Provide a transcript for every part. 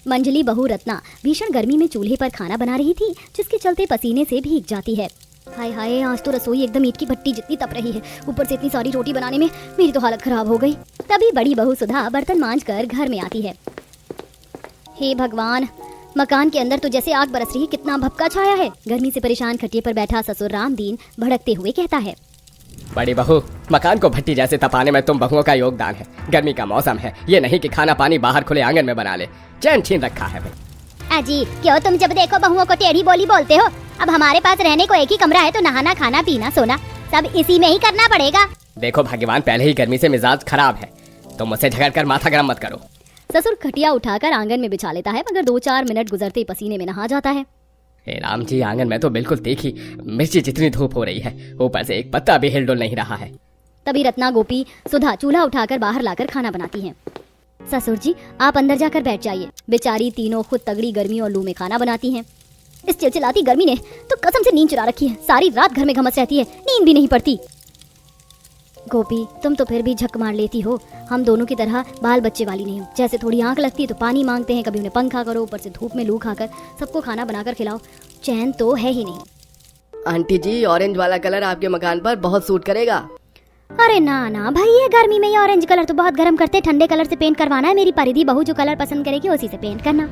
मंजली बहू रत्ना भीषण गर्मी में चूल्हे पर खाना बना रही थी, जिसके चलते पसीने से भीग जाती है। हाय हाय, आज तो रसोई एकदम ईंट की भट्टी जितनी तप रही है। ऊपर से इतनी सारी रोटी बनाने में मेरी तो हालत खराब हो गई। तभी बड़ी बहू सुधा बर्तन मांजकर घर में आती है। हे भगवान, मकान के अंदर तो जैसे आग बरस रही है, कितना भपका छाया है। गर्मी से परेशान खटिए पर बैठा ससुर रामदीन भड़कते हुए कहता है, बड़ी बहू, मकान को भट्टी जैसे तपाने में तुम बहुओं का योगदान है। गर्मी का मौसम है, ये नहीं कि खाना पानी बाहर खुले आंगन में बना ले। चैन छीन रखा है भाई। अजी, क्यों तुम जब देखो बहुओं को टेढ़ी बोली बोलते हो? अब हमारे पास रहने को एक ही कमरा है, तो नहाना खाना पीना सोना सब इसी में ही करना पड़ेगा। देखो भाग्यवान, पहले ही गर्मी से मिजाज खराब है, तुम मुझसे झगड़ कर माथा गर्म मत करो। ससुर खटिया उठाकर आंगन में बिछा लेता है, मगर 2-4 मिनट गुजरते पसीने में नहा जाता है। हे राम जी, आंगन में तो बिल्कुल तीखी मिर्ची जितनी धूप हो रही है, ऊपर से एक पत्ता भी हिलडुल नहीं रहा है। तभी रत्ना, गोपी, सुधा चूल्हा उठाकर बाहर लाकर खाना बनाती हैं। ससुर जी, आप अंदर जाकर बैठ जाइए। बेचारी तीनों खुद तगड़ी गर्मी और लू में खाना बनाती हैं। इस चिलचिलाती गर्मी ने तो कसम से नींद चुरा रखी है। सारी रात घर में घमस रहती है, नींद भी नहीं पड़ती। गोपी, तुम तो फिर भी झक मार लेती हो। हम दोनों की तरह बाल बच्चे वाली नहीं हो। जैसे थोड़ी आंख लगती है तो पानी मांगते हैं, कभी उन्हें पंखा करो, ऊपर से धूप में लू खाकर सबको खाना बनाकर खिलाओ। चैन तो है ही नहीं। आंटी जी, ऑरेंज वाला कलर आपके मकान पर बहुत सूट करेगा। अरे ना ना भाई, ये गर्मी में ये ऑरेंज कलर तो बहुत गर्म करते। ठंडे कलर से पेंट करवाना है। मेरी परिधि बहू जो कलर पसंद करेगी उसी से पेंट करना।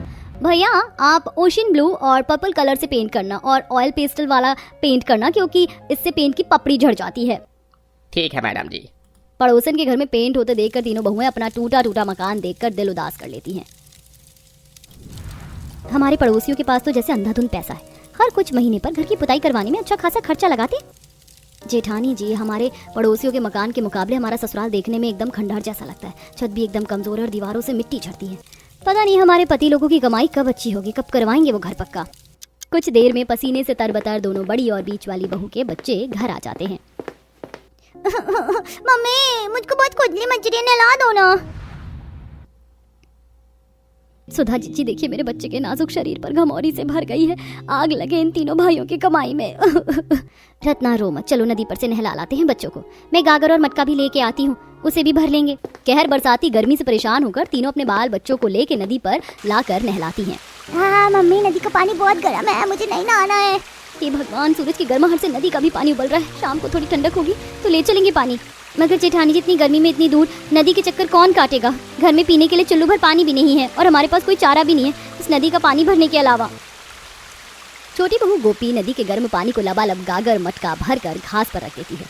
भैया, आप ओशन ब्लू और पर्पल कलर से पेंट करना और ऑयल पेस्टल वाला पेंट करना, क्योंकि इससे पेंट की पपड़ी झड़ जाती है। ठीक है मैडम जी। पड़ोसन के घर में पेंट होते देखकर तीनों बहुएं अपना टूटा टूटा मकान देखकर दिल उदास कर लेती हैं। हमारे पड़ोसियों के पास तो जैसे अंधाधुंध पैसा है। हर कुछ महीने पर घर की पुताई करवाने में अच्छा खासा खर्चा लगाते। जेठानी जी, हमारे पड़ोसियों के मकान के मुकाबले हमारा ससुराल देखने में एकदम खंडहर जैसा लगता है। छत भी एकदम कमजोर है और दीवारों से मिट्टी झड़ती है। पता नहीं हमारे पति लोगों की कमाई कब अच्छी होगी, कब करवाएंगे वो घर पक्का। कुछ देर में पसीने से तरबतर दोनों बड़ी और बीच वाली बहू के बच्चे घर आ जाते हैं। मम्मी, मुझको बहुत खुजली मच रही है, नहला दो ना। सुधा जी, देखिए मेरे बच्चे के नाजुक शरीर पर घमौरी से भर गई है। आग लगे इन तीनों भाइयों की कमाई में। रत्ना, रो मत, चलो नदी पर से नहला लाते हैं बच्चों को। मैं गागर और मटका भी लेके आती हूँ, उसे भी भर लेंगे। कहर बरसाती गर्मी से परेशान होकर तीनों अपने बाल बच्चों को लेके नदी पर लाकर नहलाती हैं। हाँ मम्मी, नदी का पानी बहुत गर्म है, मुझे नहीं नहाना है। हे भगवान, सूरज की गर्माहट से नदी का भी पानी उबल रहा है। शाम को थोड़ी ठंडक होगी तो ले चलेंगे पानी। मगर जेठानी जी, इतनी गर्मी में इतनी दूर नदी के चक्कर कौन काटेगा? घर में पीने के लिए चुल्लू भर पानी भी नहीं है और हमारे पास कोई चारा भी नहीं है इस नदी का पानी भरने के अलावा। छोटी बहू गोपी नदी के गर्म पानी को लबालब गागर मटका भर कर घास पर रख देती है।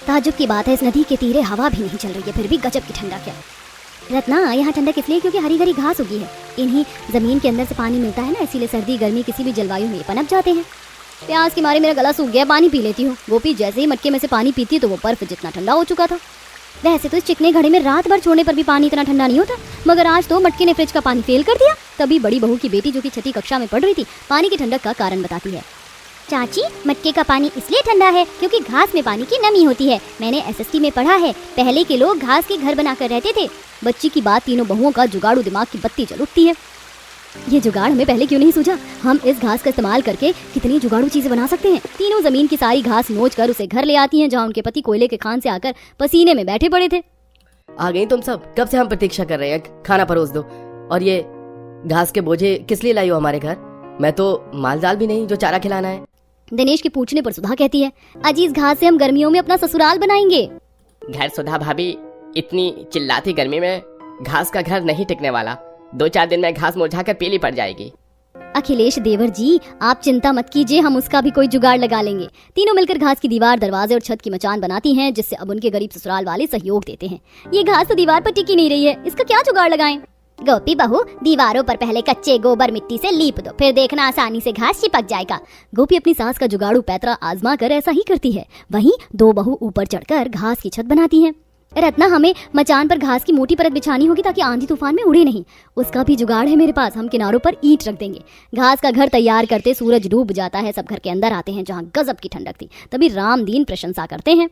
ताजुब की बात है, इस नदी के तीरे हवा भी नहीं चल रही है, फिर भी गजब की ठंडक है। रत्ना, यहाँ ठंडक इसलिए क्योंकि हरी हरी घास उगी है। इन्हीं जमीन के अंदर से पानी मिलता है ना, इसीलिए सर्दी गर्मी किसी भी जलवायु में पनप जाते हैं। प्यास के मारे मेरा गला सूख गया, पानी पी लेती हूँ। गोपी जैसे ही मटके में से पानी पीती तो वो बर्फ जितना ठंडा हो चुका था। वैसे तो इस चिकने घड़े में रात भर छोड़ने पर भी पानी इतना ठंडा नहीं होता, मगर आज तो मटके ने फ्रिज का पानी फेल कर दिया। तभी बड़ी बहू की बेटी, जो कि छठी कक्षा में पढ़ रही थी, पानी की ठंडक का कारण बताती है। चाची, मटके का पानी इसलिए ठंडा है क्योंकि घास में पानी की नमी होती है। मैंने SST में पढ़ा है, पहले के लोग घास के घर बनाकर रहते थे। बच्ची की बात तीनों बहुओं का जुगाड़ू दिमाग की बत्ती जल उठती है। ये जुगाड़ हमें पहले क्यों नहीं सूझा? हम इस घास का इस्तेमाल करके कितनी जुगाड़ू चीजें बना सकते हैं। तीनों जमीन की सारी घास नोच कर उसे घर ले आती हैं, जहाँ उनके पति कोयले के खान से आकर पसीने में बैठे पड़े थे। आ गई तुम सब? कब से हम प्रतीक्षा कर रहे हैं, खाना परोस दो। और ये घास के बोझे किस लिए लाई हो हमारे घर? मैं तो मालजाल भी नहीं जो चारा खिलाना है। दिनेश के पूछने पर सुधा कहती है, अजी, इस घास से हम गर्मियों में अपना ससुराल बनाएंगे। घर सुधा भाभी, इतनी चिल्लाती गर्मी में घास का घर नहीं टिकने वाला। 2-4 दिन में घास मुरझाकर पीली पड़ जाएगी। अखिलेश देवर जी, आप चिंता मत कीजिए, हम उसका भी कोई जुगाड़ लगा लेंगे। तीनों मिलकर घास की दीवार, दरवाजे और छत की मचान बनाती हैं, जिससे अब उनके गरीब ससुराल वाले सहयोग देते हैं। ये घास तो दीवार पर टिकी नहीं रही है, इसका क्या जुगाड़ लगाएं? गोपी बहू, दीवारों पर पहले कच्चे गोबर मिट्टी से लीप दो, फिर देखना आसानी से घास चिपक जाएगा। गोपी अपनी सास का जुगाड़ू पैतरा आजमा कर ऐसा ही करती है। वहीं दो बहू ऊपर चढ़कर घास की छत बनाती हैं। रत्ना, हमें मचान पर घास की मोटी परत बिछानी होगी ताकि आंधी तूफान में उड़े नहीं। उसका भी जुगाड़ है मेरे पास, हम किनारों पर ईंट रख देंगे। घास का घर तैयार करते सूरज डूब जाता है। सब घर के अंदर आते हैं, जहाँ गजब की ठंडक थी। तभी रामदीन प्रशंसा करते हैं।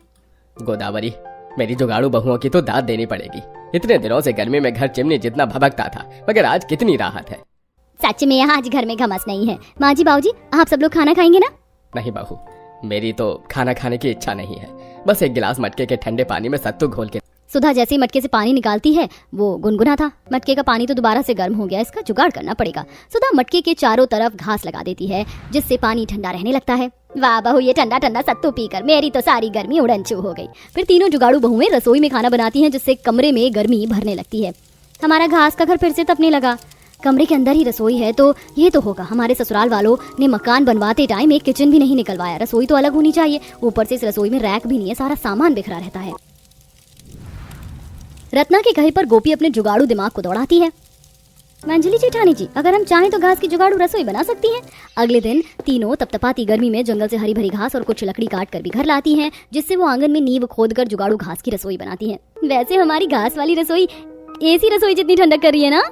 गोदावरी, मेरी जुगाड़ू बहुओं की तो दाद देनी पड़ेगी। इतने दिनों से गर्मी में घर चिमनी जितना भभकता था, मगर आज कितनी राहत है। सच में यहाँ आज घर में घमस नहीं है। माँ जी, बाबूजी, आप सब लोग खाना खाएंगे ना? नहीं बहू, मेरी तो खाना खाने की इच्छा नहीं है। बस एक गिलास मटके के ठंडे पानी में सत्तू घोल के। सुधा जैसे ही मटके से पानी निकालती है वो गुनगुना था। मटके का पानी तो दोबारा से गर्म हो गया, इसका जुगाड़ करना पड़ेगा। सुधा मटके के चारों तरफ घास लगा देती है जिससे पानी ठंडा रहने लगता है। वाह बहू, ये ठंडा ठंडा सत्तू पीकर मेरी तो सारी गर्मी उड़नचू हो गई। फिर तीनों जुगाड़ू बहुएं रसोई में खाना बनाती हैं जिससे कमरे में गर्मी भरने लगती है। हमारा घास का घर फिर से तपने लगा। कमरे के अंदर ही रसोई है तो ये तो होगा, हमारे ससुराल वालों ने मकान बनवाते टाइम एक किचन भी नहीं निकलवाया। रसोई तो अलग होनी चाहिए, ऊपर से इस रसोई में रैक भी नहीं है, सारा सामान बिखरा रहता है। रत्ना के कहे पर गोपी अपने जुगाड़ू दिमाग को दौड़ाती है। अंजलि जेठानी जी, अगर हम चाहें तो घास की जुगाड़ू रसोई बना सकती हैं। अगले दिन तीनों तपतपाती गर्मी में जंगल से हरी भरी घास और कुछ लकड़ी काट कर भी घर लाती हैं, जिससे वो आंगन में नींव खोदकर जुगाड़ू घास की रसोई बनाती हैं। वैसे हमारी घास वाली रसोई एसी रसोई जितनी ठंडक कर रही है ना।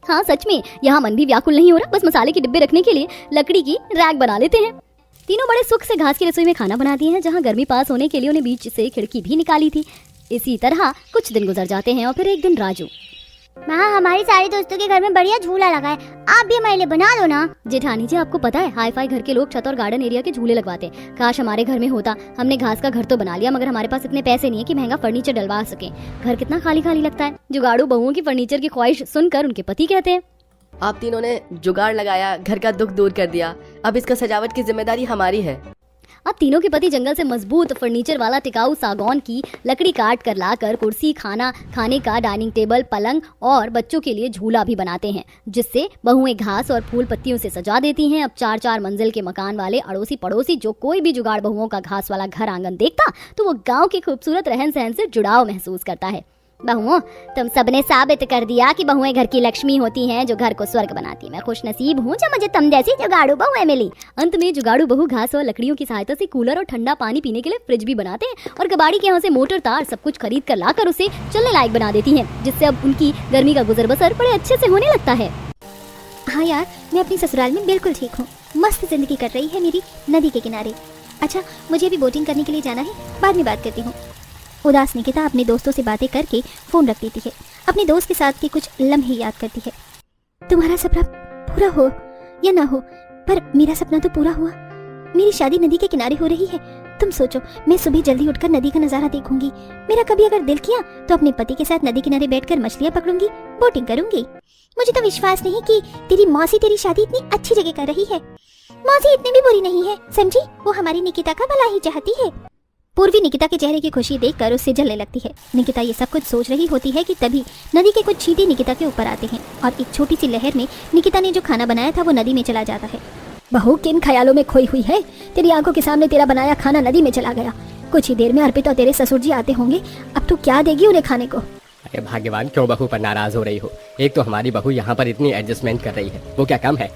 हाँ सच में, यहाँ मन भी व्याकुल नहीं हो रहा। बस मसाले के डिब्बे रखने के लिए लकड़ी की रैक बना लेते हैं। तीनों बड़े सुख से घास की रसोई में खाना बनाती हैं, जहाँ गर्मी पास होने के लिए उन्हें बीच से खिड़की भी निकाली थी। इसी तरह कुछ दिन गुजर जाते हैं और फिर एक दिन राजू, माँ हमारे सारे दोस्तों के घर में बढ़िया झूला लगा है, आप भी हमारे लिए बना दो ना। जेठानी जी आपको पता है हाई फाई घर के लोग छत और गार्डन एरिया के झूले लगवाते हैं। काश हमारे घर में होता। हमने घास का घर तो बना लिया मगर हमारे पास इतने पैसे नहीं है कि महंगा फर्नीचर डलवा सके। घर कितना खाली खाली लगता है। जुगाड़ू बहुओं की फर्नीचर की ख्वाहिश सुनकर उनके पति कहते हैं, आप तीनों ने जुगाड़ लगाया, घर का दुख दूर कर दिया, अब इसका सजावट की जिम्मेदारी हमारी है। अब तीनों के पति जंगल से मजबूत फर्नीचर वाला टिकाऊ सागौन की लकड़ी काट कर लाकर कुर्सी, खाना खाने का डाइनिंग टेबल, पलंग और बच्चों के लिए झूला भी बनाते हैं, जिससे बहुएं घास और फूल पत्तियों से सजा देती हैं। अब 4-4 मंजिल के मकान वाले अड़ोसी पड़ोसी जो कोई भी जुगाड़ बहुओं का घास वाला घर आंगन देखता तो वो गाँव के खूबसूरत रहन सहन से जुड़ाव महसूस करता है। बहुओं, तुम सबने साबित कर दिया कि बहुएं घर की लक्ष्मी होती हैं जो घर को स्वर्ग बनाती। मैं खुश नसीब हूँ जो मुझे तुम जैसी जुगाड़ू बहुएं मिली। अंत में जुगाड़ू बहू घास और लकड़ियों की सहायता से कूलर और ठंडा पानी पीने के लिए फ्रिज भी बनाते हैं और कबाड़ी के यहाँ से मोटर तार सब कुछ खरीद कर लाकर उसे चलने लायक बना देती हैं, जिससे अब उनकी गर्मी का गुजर बसर बड़े अच्छे से होने लगता है। हाँ यार, मैं अपनी ससुराल में बिल्कुल ठीक हूँ। मस्त जिंदगी कट रही है मेरी नदी के किनारे। अच्छा, मुझे भी बोटिंग करने के लिए जाना है, बाद में बात करती हूँ। उदास निकिता अपने दोस्तों से बातें करके फोन रख देती है। अपने दोस्त के साथ के कुछ लम्हे याद करती है। तुम्हारा सपना पूरा हो या ना हो, पर मेरा सपना तो पूरा हुआ। मेरी शादी नदी के किनारे हो रही है। तुम सोचो, मैं सुबह जल्दी उठकर नदी का नजारा देखूंगी। मेरा कभी अगर दिल किया तो अपने पति के साथ नदी किनारे बैठकर मछलियां पकड़ूंगी, बोटिंग करूंगी। मुझे तो विश्वास नहीं कि तेरी मौसी तेरी शादी इतनी अच्छी जगह कर रही है। मौसी इतनी भी बुरी नहीं है, समझी? वो हमारी निकिता का भला ही चाहती है। पूर्वी निकिता के चेहरे की खुशी देखकर उससे जलने लगती है। निकिता ये सब कुछ सोच रही होती है कि तभी नदी के कुछ छींटे निकिता के ऊपर आते हैं और एक छोटी सी लहर में निकिता ने जो खाना बनाया था वो नदी में चला जाता है। बहू, किन ख्यालों में खोई हुई है? तेरी आंखों के सामने तेरा बनाया खाना नदी में चला गया। कुछ ही देर में अर्पित और तेरे ससुर जी आते होंगे। अब तू क्या देगी उन्हें खाने को? अरे भाग्यवान, क्यों बहू पर नाराज हो रही हो? एक तो हमारी बहू यहाँ पर इतनी एडजस्टमेंट कर रही है, वो क्या कम है?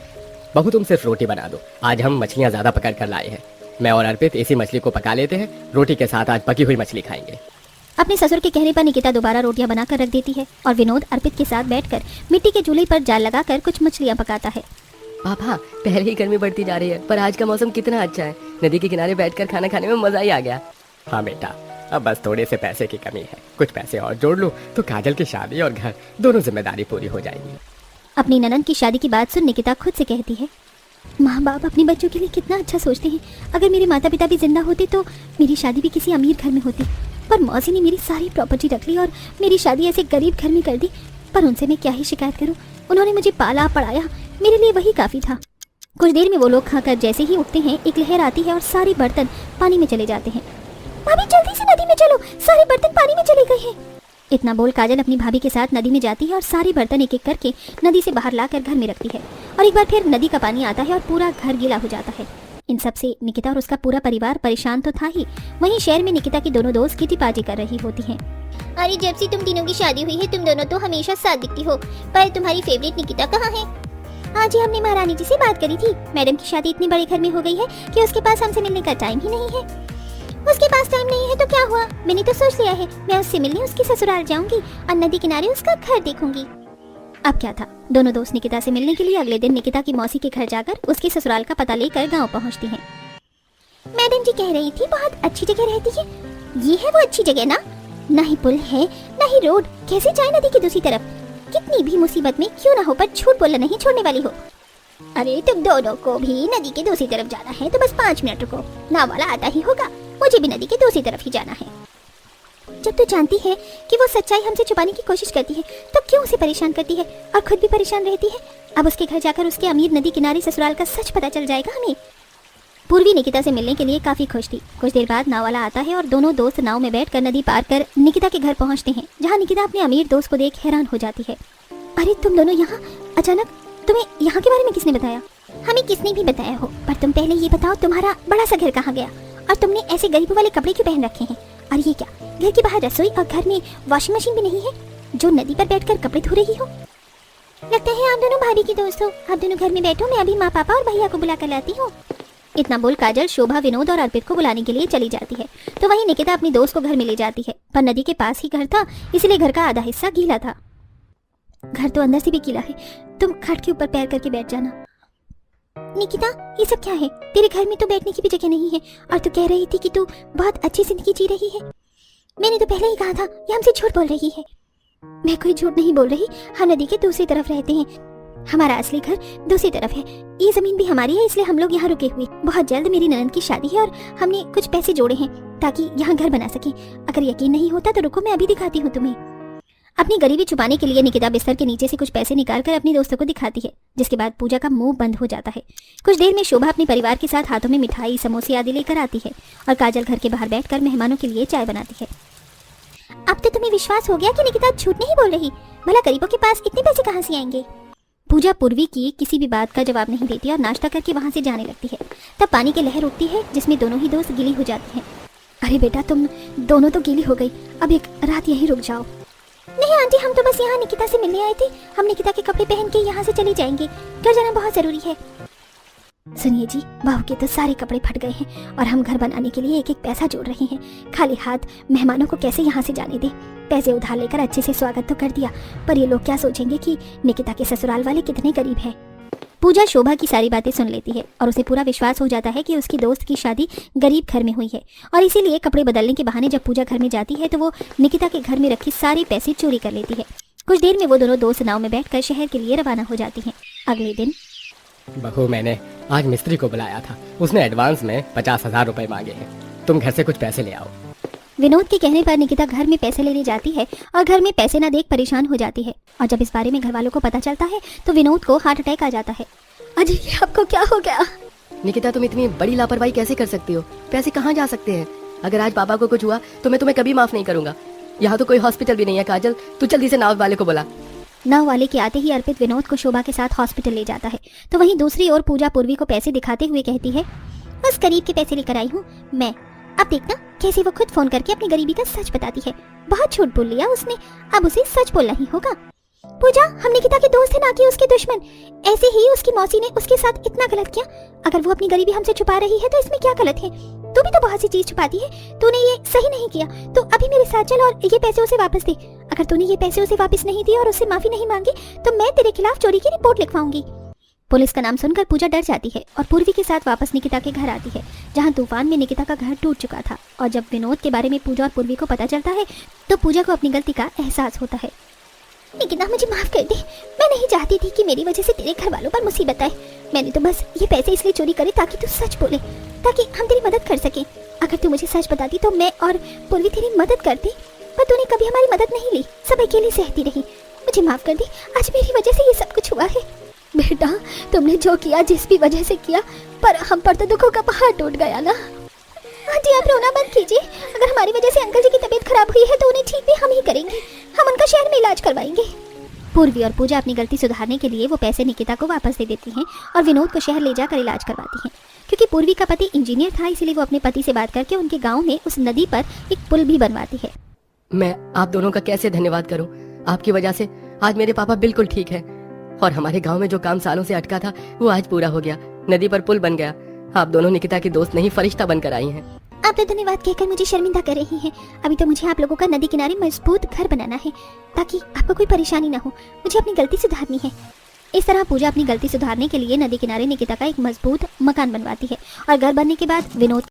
बहू तुम सिर्फ रोटी बना दो। आज हम मछलियाँ ज्यादा पकड़ कर लाए हैं। मैं और अर्पित ऐसी मछली को पका लेते हैं, रोटी के साथ आज पकी हुई मछली खाएंगे। अपने ससुर के कहने पर निकिता दोबारा रोटियां बनाकर रख देती है और विनोद अर्पित के साथ बैठकर मिट्टी के चूल्हे पर जाल लगाकर कुछ मछलियां पकाता है। पापा, पहले ही गर्मी बढ़ती जा रही है, पर आज का मौसम कितना अच्छा है। नदी के किनारे बैठकर खाना खाने में मजा ही आ गया। हाँ बेटा, अब बस थोड़े से पैसे की कमी है। कुछ पैसे और जोड़ लूँ तो काजल की शादी और घर दोनों जिम्मेदारी पूरी हो जाएगी। अपनी ननद की शादी की बात सुन निकिता खुद से कहती है, माँ बाप अपने बच्चों के लिए कितना अच्छा सोचते हैं। अगर मेरे माता पिता भी जिंदा होते तो मेरी शादी भी किसी अमीर घर में होती, पर मौसी ने मेरी सारी प्रॉपर्टी रख ली और मेरी शादी ऐसे गरीब घर में कर दी। पर उनसे मैं क्या ही शिकायत करूँ? उन्होंने मुझे पाला पढ़ाया, मेरे लिए वही काफी था। कुछ देर में वो लोग खाकर जैसे ही उठते हैं, एक लहर आती है और सारे बर्तन पानी में चले जाते हैं। भाभी जल्दी से नदी में चलो, सारे बर्तन पानी में चले गए हैं। इतना बोल काजल अपनी भाभी के साथ नदी में जाती है और सारे बर्तन एक एक करके नदी से बाहर लाकर घर में रखती है। और एक बार फिर नदी का पानी आता है और पूरा घर गीला हो जाता है। इन सब से निकिता और उसका पूरा परिवार परेशान तो था ही, वहीं शहर में निकिता की दोनों दोस्त किटी पार्टी कर रही होती हैं। अरे जब से तुम तीनों की शादी हुई है तुम दोनों तो हमेशा साथ दिखती हो, पर तुम्हारी फेवरेट निकिता कहाँ है? आज ही हमने महारानी जी से बात करी थी। मैडम की शादी इतनी बड़े घर में हो गई है कि उसके पास हमसे मिलने का टाइम ही नहीं है। उसके पास टाइम नहीं है तो क्या हुआ? मैंने तो सोच लिया है मैं उससे मिलने उसकी ससुराल जाऊंगी और नदी किनारे उसका घर देखूंगी। अब क्या था, दोनों दोस्त निकिता से मिलने के लिए अगले दिन निकिता की मौसी के घर जाकर उसके ससुराल का पता लेकर गांव पहुंचती हैं। मैडम जी कह रही थी बहुत अच्छी जगह रहती है। ये है वो अच्छी जगह ना? ना ही पुल है ना ही रोड, कैसे जाए नदी की दूसरी तरफ? कितनी भी मुसीबत में क्यों ना हो पर झूठ बोलना नहीं छोड़ने वाली हो। अरे तुम दोनों को भी नदी की दूसरी तरफ जाना है तो बस 5 मिनट रुको, नाव वाला आता ही होगा। मुझे भी नदी की दूसरी तरफ ही जाना है। जब तू जानती है कि वो सच्चाई हमसे छुपाने की कोशिश करती है तो क्यों उसे परेशान करती है और खुद भी परेशान रहती है। अब उसके घर जाकर उसके अमीर नदी किनारे ससुराल का सच पता चल जाएगा हमें। पूर्वी निकिता से मिलने के लिए काफी खुश थी। कुछ देर बाद नाव वाला आता है और दोनों दोस्त नाव में बैठकर नदी पार कर निकिता के घर पहुंचते हैं, जहां निकिता अपने अमीर दोस्त को देख हैरान हो जाती है। अरे तुम दोनों यहाँ अचानक, तुम्हें यहाँ के बारे में किसने बताया? हमें किसने भी बताया हो, पर तुम पहले ये बताओ तुम्हारा बड़ा सा घर कहाँ गया और तुमने ऐसे गरीबों वाले कपड़े क्यों पहन रखे हैं? और ये क्या, घर के बाहर रसोई और घर में वॉशिंग मशीन भी नहीं है जो नदी पर बैठकर कपड़े धो रही हो? लगता है आप दोनों भाभी की दोस्त हो। आप दोनों घर में बैठो, मैं अभी माँ पापा और भैया को बुला कर लाती हूँ। इतना बोल काजल शोभा, विनोद और अर्पित को बुलाने के लिए चली जाती है। तो वहीं निकिता अपनी दोस्त को घर में ले जाती है, पर नदी के पास ही घर था, इसलिए घर का आधा हिस्सा गीला था। घर तो अंदर से भी गीला है, तुम खाट के ऊपर पैर करके बैठ जाना। निकिता, ये सब क्या है? तेरे घर में तो बैठने की भी जगह नहीं है और तू कह रही थी कि तू बहुत अच्छी जिंदगी जी रही है। मैंने तो पहले ही कहा था ये हमसे झूठ बोल रही है। मैं कोई झूठ नहीं बोल रही, हम नदी के दूसरी तरफ रहते हैं, हमारा असली घर दूसरी तरफ है। ये जमीन भी हमारी है, इसलिए हम लोग यहाँ रुके हुए। बहुत जल्द मेरी ननद की शादी है और हमने कुछ पैसे जोड़े हैं ताकि यहाँ घर बना सके। अगर यकीन नहीं होता तो रुको, मैं अभी दिखाती हूँ तुम्हें। अपनी गरीबी छुपाने के लिए निकिता बिस्तर के नीचे से कुछ पैसे निकालकर अपनी दोस्तों को दिखाती है, जिसके बाद पूजा का मुंह बंद हो जाता है। कुछ देर में शोभा अपने परिवार के साथ हाथों में मिठाई, समोसे आदि लेकर आती है और काजल घर के बाहर बैठकर मेहमानों के लिए चाय बनाती है। अब तो तुम्हें विश्वास हो गया कि निकिता झूठ नहीं बोल रही। भला गरीबों के पास इतने पैसे कहाँ से आएंगे? पूजा पूर्वी की किसी भी बात का जवाब नहीं देती और नाश्ता करके वहां से जाने लगती है। तब पानी की लहर उठती है जिसमें दोनों ही दोस्त गीली हो जाती हैं। अरे बेटा, तुम दोनों तो गीली हो गई, अब एक रात यहीं रुक जाओ। नहीं आंटी, हम तो बस यहाँ निकिता से मिलने आए थे। हम निकिता के कपड़े पहन के यहाँ से चले जाएंगे, घर जाना बहुत जरूरी है। सुनिए जी, बहू के तो सारे कपड़े फट गए हैं और हम घर बनाने के लिए एक एक पैसा जोड़ रहे हैं। खाली हाथ मेहमानों को कैसे यहाँ से जाने दें? पैसे उधार लेकर अच्छे से स्वागत तो कर दिया, पर ये लोग क्या सोचेंगे कि निकिता के ससुराल वाले कितने गरीब हैं। पूजा शोभा की सारी बातें सुन लेती है और उसे पूरा विश्वास हो जाता है कि उसकी दोस्त की शादी गरीब घर में हुई है, और इसीलिए कपड़े बदलने के बहाने जब पूजा घर में जाती है तो वो निकिता के घर में रखी सारे पैसे चोरी कर लेती है। कुछ देर में वो दोनों दोस्त नाव में बैठकर शहर के लिए रवाना हो जाती हैं। अगले दिन बहू, मैंने आज मिस्त्री को बुलाया था, उसने एडवांस में 50,000 रुपए मांगे हैं। तुम घर से कुछ पैसे ले आओ। विनोद के कहने पर निकिता घर में पैसे लेने जाती है और घर में पैसे न देख परेशान हो जाती है। और जब इस बारे में घर वालों को पता चलता है तो विनोद को हार्ट अटैक आ जाता है। अजय, ये आपको क्या हो गया? निकिता, तुम इतनी बड़ी लापरवाही कैसे कर सकती हो? पैसे कहाँ जा सकते हैं? अगर आज पापा को कुछ हुआ तो मैं तुम्हें कभी माफ नहीं करूंगा। यहाँ तो कोई हॉस्पिटल भी नहीं है। काजल, तू जल्दी से नाव वाले को बुला। नाव वाले के आते ही अर्पित विनोद को शोभा के साथ हॉस्पिटल ले जाता है। तो वहीं दूसरी ओर पूजा पूर्वी को पैसे दिखाते हुए कहती है, बस गरीब के पैसे लेकर आई हूँ मैं। अब देखना कैसे वो खुद फोन करके अपनी गरीबी का सच बताती है। बहुत झूठ बोल लिया उसने, अब उसे सच बोलना ही होगा। पूजा, हम निकिता के दोस्त हैं, ना कि उसके दुश्मन। ऐसे ही उसकी मौसी ने उसके साथ इतना गलत किया। अगर वो अपनी गरीबी हमसे छुपा रही है तो इसमें क्या गलत है? तू भी तो बहुत सी चीज छुपाती है। तूने ये सही नहीं किया, तो अभी मेरे साथ चल और ये पैसे उसे वापस दे। अगर तूने ये पैसे उसे वापस नहीं दिए और उससे माफी नहीं मांगी तो मैं तेरे खिलाफ चोरी की रिपोर्ट लिखवाऊंगी। पुलिस का नाम सुनकर पूजा डर जाती है और पूर्वी के साथ वापस निकिता के घर आती है, जहां तूफान में निकिता का घर टूट चुका था। और जब विनोद के बारे में पूजा और पूर्वी को पता चलता है तो पूजा को अपनी गलती का एहसास होता है। निकिता, मुझे माफ कर दे। मैं नहीं चाहती थी कि मेरी वजह से तेरे घर वालों पर मुसीबत आए। मैंने तो बस ये पैसे इसलिए चोरी करे ताकि तू सच बोले, ताकि हम तेरी मदद कर सके। अगर तू मुझे सच बताती तो मैं और पूर्वी तेरी मदद करती, पर तूने कभी हमारी मदद नहीं ली, सब अकेले सहती रही। मुझे माफ कर दे, आज मेरी वजह से ये सब कुछ हुआ है। बेटा, तुमने जो किया जिस भी वजह से किया, पर हम पर तो दुखों का पहाड़ टूट गया ना। आंटी, आप रोना बंद कीजिए। अगर हमारी वजह से अंकल जी की तबीयत खराब हुई है तो उन्हें ठीक भी हम ही करेंगे। हम उनका शहर में इलाज करवाएंगे। पूर्वी और पूजा अपनी गलती सुधारने के लिए वो पैसे निकिता को वापस दे देती हैं और विनोद को शहर ले जाकर इलाज करवाती हैं। क्योंकि पूर्वी का पति इंजीनियर था, इसलिए वो अपने पति से बात करके उनके गाँव में उस नदी पर एक पुल भी बनवाती है। मैं आप दोनों का कैसे धन्यवाद करूं? आपकी वजह से आज मेरे पापा बिल्कुल ठीक है और हमारे गांव में जो काम सालों से अटका था वो आज पूरा हो गया। नदी पर पुल बन गया। आप दोनों निकिता की दोस्त नहीं, फरिश्ता बनकर आई हैं। आप तो धन्यवाद कहकर मुझे शर्मिंदा कर रही हैं। अभी तो मुझे आप लोगों का नदी किनारे मजबूत घर बनाना है ताकि आपको कोई परेशानी ना हो। मुझे अपनी गलती सुधारनी है। इस तरह पूजा अपनी गलती सुधारने के लिए नदी किनारे निकिता का एक मजबूत मकान बनवाती है और घर बनने के बाद विनोद